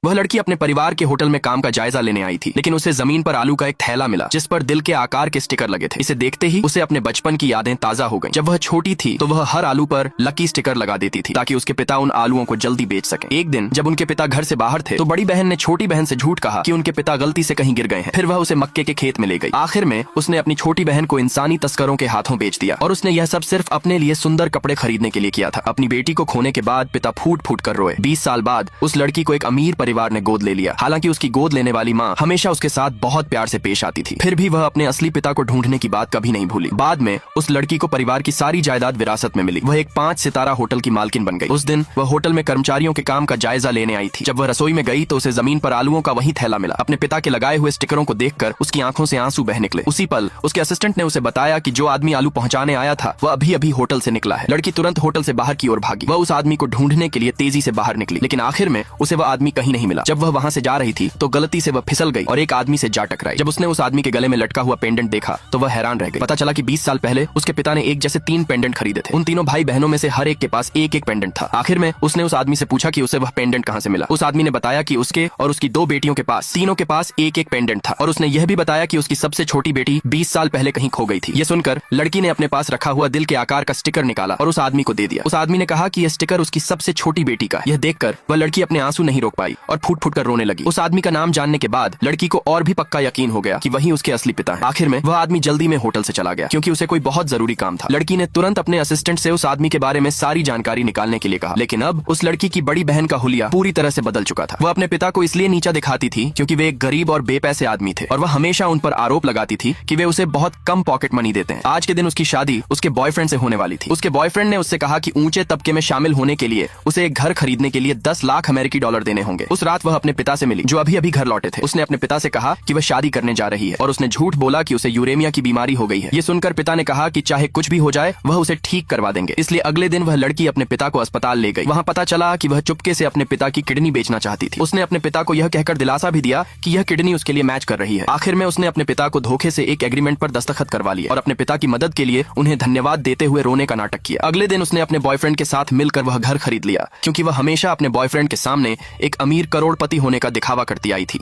वह लड़की अपने परिवार के होटल में काम का जायजा लेने आई थी, लेकिन उसे जमीन पर आलू का एक थैला मिला जिस पर दिल के आकार के स्टिकर लगे थे। इसे देखते ही उसे अपने बचपन की यादें ताजा हो गईं। जब वह छोटी थी तो वह हर आलू पर लकी स्टिकर लगा देती थी ताकि उसके पिता उन आलूओं को जल्दी बेच सकें। एक दिन जब उनके पिता घर से बाहर थे तो बड़ी बहन ने छोटी बहन से झूठ कहा कि उनके पिता गलती से कहीं गिर गए हैं। फिर वह उसे मक्के के खेत में ले गई। आखिर में उसने अपनी छोटी बहन को इंसानी तस्करों के हाथों बेच दिया और उसने यह सब सिर्फ अपने लिए सुंदर कपड़े खरीदने के लिए किया था। अपनी बेटी को खोने के बाद पिता फूट फूट कर रोए। 20 साल बाद उस लड़की को एक अमीर परिवार ने गोद ले लिया। हालांकि उसकी गोद लेने वाली माँ हमेशा उसके साथ बहुत प्यार से पेश आती थी, फिर भी वह अपने असली पिता को ढूंढने की बात कभी नहीं भूली। बाद में उस लड़की को परिवार की सारी जायदाद विरासत में मिली। वह एक 5 सितारा होटल की मालकिन बन गई। उस दिन वह होटल में कर्मचारियों के काम का जायजा लेने आई थी। जब वह रसोई में गई तो उसे जमीन पर आलूओं का वही थैला मिला। अपने पिता के लगाए हुए स्टिकरों को देखकर उसकी आंखों से आंसू बह निकले। उसी पल उसके असिस्टेंट ने उसे बताया कि जो आदमी आलू पहुंचाने आया था वह अभी अभी होटल से निकला है। लड़की तुरंत होटल से बाहर की ओर भागी। वह उस आदमी को ढूंढने के लिए तेजी से बाहर निकली, लेकिन आखिर में उसे वह आदमी कहीं नहीं मिला। जब वह वहां से जा रही थी तो गलती से वह फिसल गई और एक आदमी से जा टकराई। जब उसने उस आदमी के गले में लटका हुआ पेंडेंट देखा तो वह हैरान रह गई। पता चला कि 20 साल पहले उसके पिता ने एक जैसे 3 पेंडेंट खरीदे थे। उन तीनों भाई बहनों में से हर एक के पास एक एक पेंडेंट था। आखिर में उसने उस आदमी से पूछा कि उसे वह पेंडेंट कहां से मिला। उस आदमी ने बताया कि उसके और उसकी 2 बेटियों के पास तीनों के पास एक एक पेंडेंट था और उसने यह भी बताया कि उसकी सबसे छोटी बेटी 20 साल पहले कहीं खो गई थी। यह सुनकर लड़की ने अपने पास रखा हुआ दिल के आकार का स्टिकर निकाला और उस आदमी को दे दिया। उस आदमी ने कहा कि यह स्टिकर उसकी सबसे छोटी बेटी का। यह देखकर वह लड़की अपने आंसू नहीं रोक पाई और फूट फूट कर रोने लगी। उस आदमी का नाम जानने के बाद लड़की को और भी पक्का यकीन हो गया कि वही उसके असली पिता हैं। आखिर में वह आदमी जल्दी में होटल से चला गया क्योंकि उसे कोई बहुत जरूरी काम था। लड़की ने तुरंत अपने असिस्टेंट से उस आदमी के बारे में सारी जानकारी निकालने के लिए कहा, लेकिन अब उस लड़की की बड़ी बहन का हुलिया पूरी तरह से बदल चुका था। वह अपने पिता को इसलिए नीचा दिखाती थी क्योंकि वे एक गरीब और बेपैसे आदमी थे और वह हमेशा उन पर आरोप लगाती थी कि वे उसे बहुत कम पॉकेट मनी देते हैं। आज के दिन उसकी शादी उसके बॉयफ्रेंड से होने वाली थी। उसके बॉयफ्रेंड ने उससे कहा कि ऊंचे तबके में शामिल होने के लिए उसे एक घर खरीदने के लिए 10 लाख अमेरिकी डॉलर देने होंगे। उस रात वह अपने पिता से मिली जो अभी अभी घर लौटे थे। उसने अपने पिता से कहा कि वह शादी करने जा रही है और उसने झूठ बोला कि उसे यूरेमिया की बीमारी हो गई है। ये सुनकर पिता ने कहा कि चाहे कुछ भी हो जाए वह उसे ठीक करवा देंगे। इसलिए अगले दिन वह लड़की अपने पिता को अस्पताल ले गई। वहाँ पता चला कि वह चुपके से अपने पिता की किडनी बेचना चाहती थी। उसने अपने पिता को यह कहकर दिलासा भी दिया कि यह किडनी उसके लिए मैच कर रही है। आखिर में उसने अपने पिता को धोखे से एक एग्रीमेंट पर दस्तखत करवा लिए और अपने पिता की मदद के लिए उन्हें धन्यवाद देते हुए रोने का नाटक किया। अगले दिन उसने अपने बॉयफ्रेंड के साथ मिलकर वह घर खरीद लिया क्योंकि वह हमेशा अपने बॉयफ्रेंड के सामने एक अमीर करोड़पति होने का दिखावा करती आई थी।